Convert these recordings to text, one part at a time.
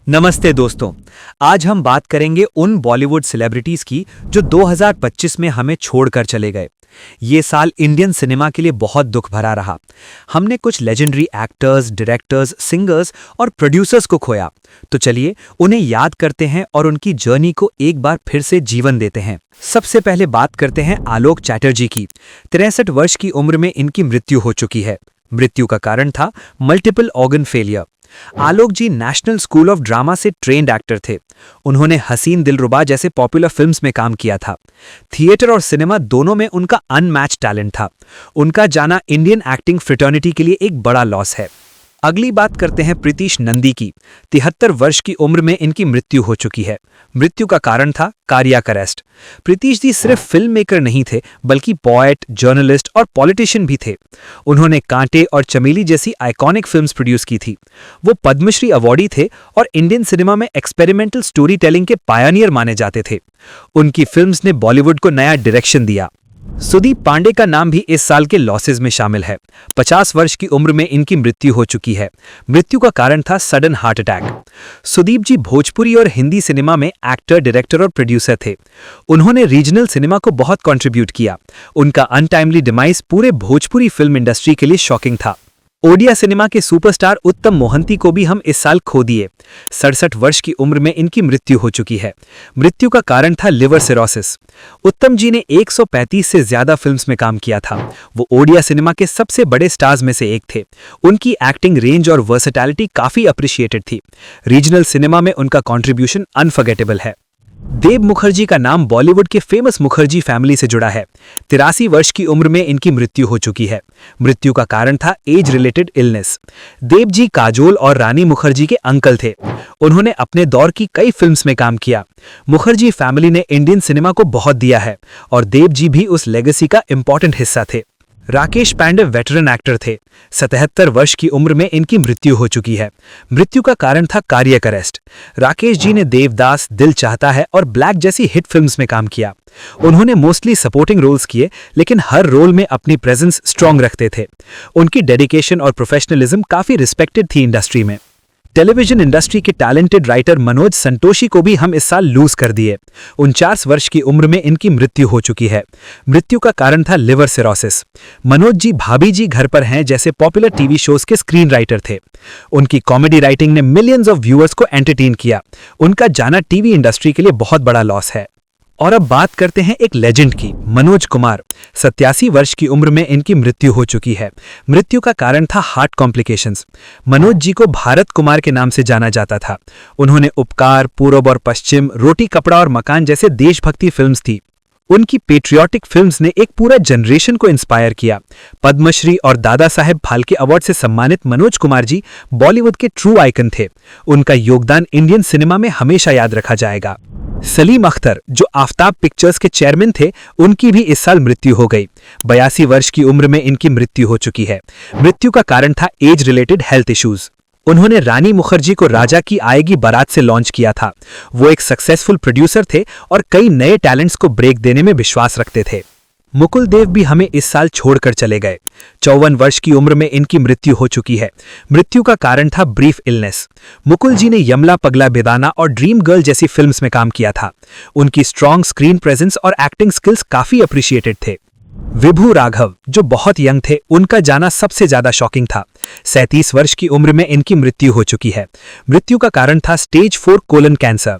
नमस्ते दोस्तों। आज हम बात करेंगे उन बॉलीवुड सेलिब्रिटीज की जो 2025 में हमें छोड़कर चले गए। ये साल इंडियन सिनेमा के लिए बहुत दुख भरा रहा। हमने कुछ लेजेंडरी एक्टर्स, डायरेक्टर्स, सिंगर्स और प्रोड्यूसर्स को खोया। तो चलिए उन्हें याद करते हैं और उनकी जर्नी को एक बार फिर से जीवन देते हैं। सबसे पहले बात करते हैं आलोक चैटर्जी की। 63 वर्ष की उम्र में इनकी मृत्यु हो चुकी है। मृत्यु का कारण था multiple organ failure. Alok ji national school of drama से ट्रेंड एक्टर थे। उन्होंने हसीन दिलरुबा जैसे पॉपुलर फिल्म्स में काम किया था। थिएटर और सिनेमा दोनों में उनका अनमैच्ड टैलेंट था। उनका जाना इंडियन एक्टिंग फ्रेटर्निटी के लिए एक बड़ा लॉस है। अगली बात करते हैं प्रीतिश नंदी की। 73 वर्ष की उम्र में इनकी मृत्यु हो चुकी है। मृत्यु का कारण था कार्डियक अरेस्ट। प्रीतिश जी सिर्फ फिल्म मेकर नहीं थे बल्कि पोएट, जर्नलिस्ट और पॉलिटिशियन भी थे। उन्होंने कांटे और चमेली जैसी आइकॉनिक फिल्म्स प्रोड्यूस की थी। वो पद्मश्री अवॉर्डी थे और इंडियन सिनेमा में एक्सपेरिमेंटल स्टोरी टेलिंग के पायनियर माने जाते थे। उनकी फिल्म्स ने बॉलीवुड को नया डायरेक्शन दिया। सुदीप पांडे का नाम भी इस साल के लॉसेज में शामिल है। 50 वर्ष की उम्र में इनकी मृत्यु हो चुकी है। मृत्यु का कारण था सडन हार्ट अटैक। सुदीप जी भोजपुरी और हिंदी सिनेमा में एक्टर, डायरेक्टर और प्रोड्यूसर थे। उन्होंने रीजनल सिनेमा को बहुत कंट्रीब्यूट किया। उनका अनटाइमली डिमाइस पूरे भोजपुरी फिल्म इंडस्ट्री के लिए शॉकिंग था। ओडिया सिनेमा के सुपरस्टार उत्तम मोहंती को भी हम इस साल खो दिए। 67 वर्ष की उम्र में इनकी मृत्यु हो चुकी है। मृत्यु का कारण था लिवर सिरोसिस। उत्तम जी ने 135 से ज्यादा फिल्म्स में काम किया था। वो ओडिया सिनेमा के सबसे बड़े स्टार्स में से एक थे। उनकी एक्टिंग रेंज और वर्सेटैलिटी काफी अप्रिशिएटेड थी। रीजनल सिनेमा में उनका कॉन्ट्रीब्यूशन अनफॉरगेटेबल है। देव मुखर्जी का नाम बॉलीवुड के फेमस मुखर्जी फैमिली से जुड़ा है। 83 वर्ष की उम्र में इनकी मृत्यु हो चुकी है। मृत्यु का कारण था age related illness. Dev ji Kajol और रानी मुखर्जी के अंकल थे। उन्होंने अपने दौर की कई फिल्म्स में काम किया। मुखर्जी फैमिली ने इंडियन सिनेमा को बहुत दिया है और देव जी भी उस लेगेसी का इंपॉर्टेंट हिस्सा थे। राकेश पांडे वेटरन एक्टर थे। 77 वर्ष की उम्र में इनकी मृत्यु हो चुकी है। मृत्यु का कारण था कार्डियक अरेस्ट। राकेश जी ने देवदास, दिल चाहता है और ब्लैक जैसी हिट फिल्म्स में काम किया। उन्होंने मोस्टली सपोर्टिंग रोल्स किए लेकिन हर रोल में अपनी प्रेजेंस स्ट्रांग रखते थे। उनकी डेडिकेशन और प्रोफेशनलिज्म काफी रिस्पेक्टेड थी इंडस्ट्री में। टेलीविजन इंडस्ट्री के टैलेंटेड राइटर मनोज संतोषी को भी हम इस साल लूज कर दिए। 49 वर्ष की उम्र में इनकी मृत्यु हो चुकी है। मृत्यु का कारण था लिवर सिरोसिस। मनोज जी भाभी जी घर पर हैं जैसे पॉपुलर टीवी शोज के स्क्रीन राइटर थे। उनकी कॉमेडी राइटिंग ने मिलियंस ऑफ व्यूअर्स को एंटरटेन किया। उनका जाना टीवी इंडस्ट्री के लिए बहुत बड़ा लॉस है। और अब बात करते हैं एक लेजेंड की, मनोज कुमार। 87 वर्ष की उम्र में इनकी मृत्यु हो चुकी है। मृत्यु का कारण था हार्ट कॉम्प्लिकेशंस। मनोज जी को भारत कुमार के नाम से जाना जाता था। उन्होंने उपकार, पूरब और पश्चिम, रोटी कपड़ा और मकान जैसे देशभक्ति फिल्म्स थी। उनकी पेट्रियाटिक फिल्म्स ने एक पूरा जनरेशन को इंस्पायर किया। पद्मश्री और दादा साहेब फाल्के अवार्ड से सम्मानित मनोज कुमार जी बॉलीवुड के ट्रू आइकन थे। उनका योगदान इंडियन सिनेमा में हमेशा याद रखा जाएगा। सलीम अख्तर जो आफ्ताब पिक्चर्स के चेयरमैन थे, उनकी भी इस साल मृत्यु हो गई। 82 वर्ष की उम्र में इनकी मृत्यु हो चुकी है। मृत्यु का कारण था एज रिलेटेड हेल्थ इश्यूज। उन्होंने रानी मुखर्जी को राजा की आएगी बारात से लॉन्च किया था। वो एक सक्सेसफुल प्रोड्यूसर थे और कई नए टैलेंट्स को ब्रेक देने में विश्वास रखते थे। मुकुल देव भी हमें इस साल छोड़कर चले गए। 54 वर्ष की उम्र में इनकी मृत्यु हो चुकी है। मृत्यु का कारण था ब्रीफ इलनेस। मुकुल जी ने यमला पगला बेदाना और ड्रीम गर्ल जैसी फिल्म्स में काम किया था। उनकी स्ट्रॉन्ग स्क्रीन प्रेजेंस और एक्टिंग स्किल्स काफी अप्रिशिएटेड थे। विभू राघव जो बहुत यंग थे, उनका जाना सबसे ज्यादा शॉकिंग था। 37 वर्ष की उम्र में इनकी मृत्यु हो चुकी है। मृत्यु का कारण था स्टेज 4 कोलन कैंसर।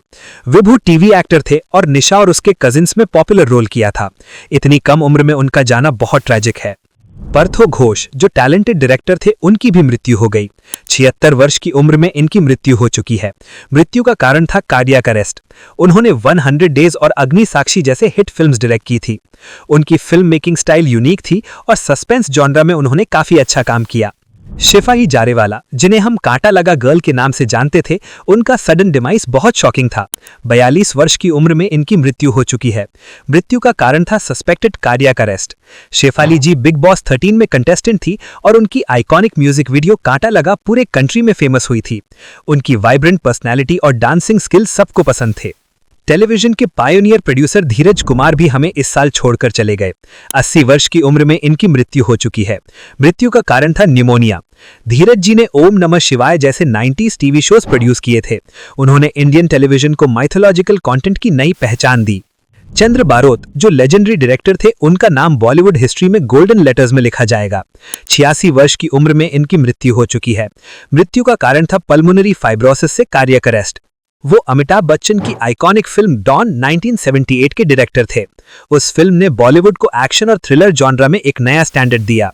विभू टीवी एक्टर थे और निशा और उसके कजिन्स में पॉपुलर रोल किया था। इतनी कम उम्र में उनका जाना बहुत ट्रेजिक है। पार्थो घोष जो टैलेंटेड डायरेक्टर थे, उनकी भी मृत्यु हो गई। 76 वर्ष की उम्र में इनकी मृत्यु हो चुकी है। मृत्यु का कारण था कार्डियक अरेस्ट। उन्होंने 100 डेज और अग्नि साक्षी जैसे हिट फिल्म्स डायरेक्ट की थी। उनकी फिल्म मेकिंग स्टाइल यूनिक थी और सस्पेंस जॉनरा में उन्होंने काफी अच्छा काम किया। शिफाई जारेवाला जिन्हें हम कांटा लगा गर्ल के नाम से जानते थे, उनका सडन डिमाइस बहुत शॉकिंग था। 42 वर्ष की उम्र में इनकी मृत्यु हो चुकी है। मृत्यु का कारण था सस्पेक्टेड कार्डियक अरेस्ट। शेफाली जी बिग बॉस 13 में कंटेस्टेंट थी और उनकी आइकॉनिक म्यूजिक वीडियो कांटा लगा पूरे कंट्री में फेमस हुई थी। उनकी वाइब्रेंट पर्सनैलिटी और डांसिंग स्किल सबको पसंद थे। टेलीविजन के पायोनियर प्रोड्यूसर धीरज कुमार भी हमें इस साल छोड़कर चले गए। 80 वर्ष की उम्र में इनकी मृत्यु हो चुकी है। मृत्यु का कारण था निमोनिया। धीरज जी ने ओम नमः शिवाय जैसे 90s टीवी शोज प्रोड्यूस किए थे। उन्होंने इंडियन टेलीविजन को माइथोलॉजिकल कंटेंट की नई पहचान दी। चंद्र बारोत जो लेजेंडरी डायरेक्टर थे, उनका नाम बॉलीवुड हिस्ट्री में गोल्डन लेटर्स में लिखा जाएगा। 86 वर्ष की उम्र में इनकी मृत्यु हो चुकी है। मृत्यु का कारण था पल्मोनरी फाइब्रोसिस से कार्डियक अरेस्ट। वो अमिताभ बच्चन की आइकॉनिक फिल्म डॉन 1978 के डायरेक्टर थे। उस फिल्म ने बॉलीवुड को एक्शन और थ्रिलर जॉनरा में एक नया स्टैंडर्ड दिया।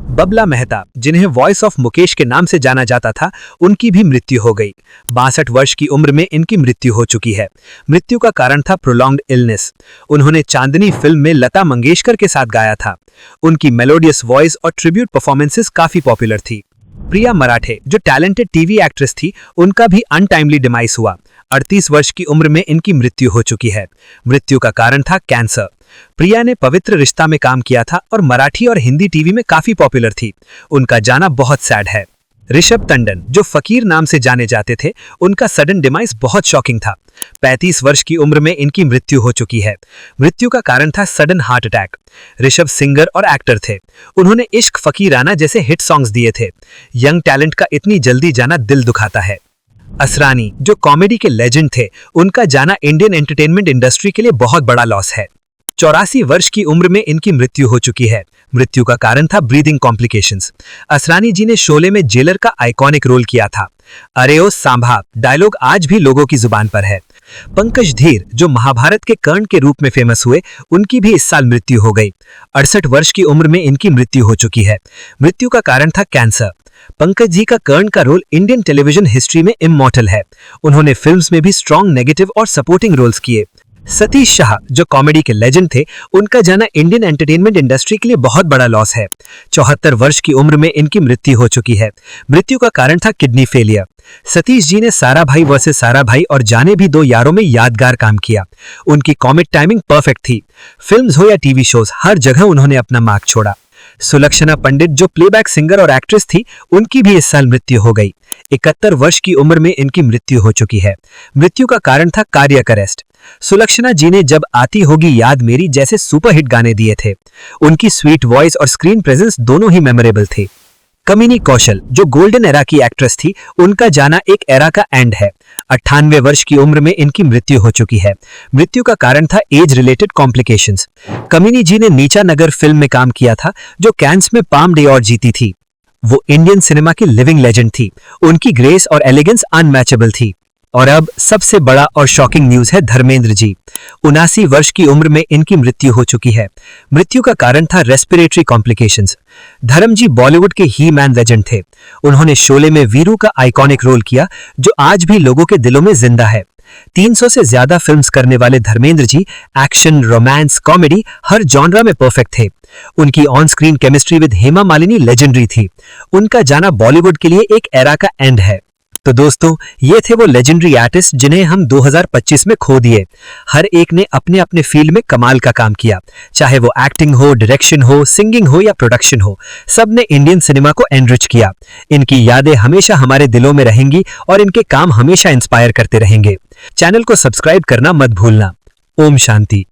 बबला मेहता, जिन्हें वॉइस ऑफ मुकेश के नाम से जाना जाता था, उनकी भी मृत्यु हो गई। 62 वर्ष की उम्र में इनकी मृत्यु हो चुकी है। मृत्यु का कारण था प्रोलॉन्ग्ड इलनेस। उन्होंने चांदनी फिल्म में लता मंगेशकर के साथ गाया था। उनकी मेलोडियस वॉइस और ट्रिब्यूट परफॉर्मेंसेस काफी पॉपुलर थी। प्रिया मराठे जो टैलेंटेड टीवी एक्ट्रेस थी, उनका भी अनटाइमली डिमाइस हुआ। 38 वर्ष की उम्र में इनकी मृत्यु हो चुकी है। मृत्यु का कारण था कैंसर। प्रिया ने पवित्र रिश्ता में काम किया था और मराठी और हिंदी टीवी में काफी पॉपुलर थी। उनका जाना बहुत सैड है। ऋषभ टंडन जो फकीर नाम से जाने जाते थे, उनका सडन डिमाइस बहुत शॉकिंग था। 35 वर्ष की उम्र में इनकी मृत्यु हो चुकी है। मृत्यु का कारण था sudden heart attack. Rishabh singer और एक्टर थे। उन्होंने इश्क फकीराना जैसे हिट सॉन्ग्स दिए थे। यंग टैलेंट का इतनी जल्दी जाना दिल दुखाता है। असरानी जो कॉमेडी के लेजेंड थे, उनका जाना इंडियन एंटरटेनमेंट इंडस्ट्री के लिए बहुत बड़ा लॉस है। 84 वर्ष की उम्र में इनकी मृत्यु हो चुकी है। मृत्यु का कारण था ब्रीदिंग कॉम्प्लिकेशंस। असरानी जी ने शोले में जेलर का आइकॉनिक रोल किया था। अरे ओ सांभा डायलॉग आज भी लोगों की जुबान पर है। पंकज धीर जो महाभारत के कर्ण के रूप में फेमस हुए, उनकी भी इस साल मृत्यु हो गई। 68 वर्ष की उम्र में इनकी मृत्यु हो चुकी है। मृत्यु का कारण था कैंसर। पंकज जी का कर्ण का रोल इंडियन टेलीविजन हिस्ट्री में इमॉर्टल है। उन्होंने फिल्म्स में भी स्ट्रॉन्ग नेगेटिव और सपोर्टिंग रोल्स किए। सतीश शाह जो कॉमेडी के लेजेंड थे, उनका जाना इंडियन एंटरटेनमेंट इंडस्ट्री के लिए बहुत बड़ा लॉस है। 74 वर्ष की उम्र में इनकी मृत्यु हो चुकी है। मृत्यु का कारण था किडनी फेलियर। सतीश जी ने सारा भाई वर्सेस सारा भाई और जाने भी दो यारों में यादगार काम किया। उनकी कॉमिक टाइमिंग परफेक्ट थी। फिल्म्स हो या टीवी शोज, हर जगह उन्होंने अपना मार्क छोड़ा। सुलक्षणा पंडित जो प्लेबैक सिंगर और एक्ट्रेस थी, उनकी भी इस साल मृत्यु हो गई। 71 वर्ष की उम्र में इनकी मृत्यु हो चुकी है। मृत्यु का कारण था कार्डियक अरेस्ट। सुलक्षणा जी ने जब आती होगी याद मेरी जैसे सुपरहिट गाने दिए थे। उनकी स्वीट वॉइस और स्क्रीन प्रेजेंस दोनों ही मेमोरेबल थे। कमिनी कौशल जो गोल्डन एरा की एक्ट्रेस थी, उनका जाना एक एरा का एंड है। 98 वर्ष की उम्र में इनकी मृत्यु हो चुकी है। मृत्यु का कारण था एज रिलेटेड कॉम्प्लिकेशंस। कमिनी जी ने नीचा नगर फिल्म में काम किया था, जो कैंस में पाम डे और जीती थी। वो इंडियन सिनेमा की लिविंग लेजेंड थी। उनकी ग्रेस और एलिगेंस अनमैचेबल थी। और अब सबसे बड़ा और शॉकिंग न्यूज है धर्मेंद्र जी। 79 वर्ष की उम्र में इनकी मृत्यु हो चुकी है। मृत्यु का कारण था रेस्पिरेटरी कॉम्प्लिकेशंस। धर्म जी बॉलीवुड के ही मैन लेजेंड थे। उन्होंने शोले में वीरू का आइकॉनिक रोल किया, जो आज भी लोगों के दिलों में जिंदा है। 300 से ज्यादा फिल्म्स करने वाले Dharmendra ji action, romance, comedy हर जॉनरा में परफेक्ट थे। उनकी on screen chemistry with Hema Malini legendary थी। उनका जाना बॉलीवुड के लिए एक एरा का एंड है। तो दोस्तों, ये थे वो लेजेंडरी आर्टिस्ट जिन्हें हम 2025 में खो दिए। हर एक ने अपने अपने फील्ड में कमाल का काम किया, चाहे वो एक्टिंग हो, डायरेक्शन हो, सिंगिंग हो या प्रोडक्शन हो। सब ने इंडियन सिनेमा को एनरिच किया। इनकी यादें हमेशा हमारे दिलों में रहेंगी और इनके काम हमेशा इंस्पायर करते रहेंगे। चैनल को सब्सक्राइब करना मत भूलना। ओम शांति।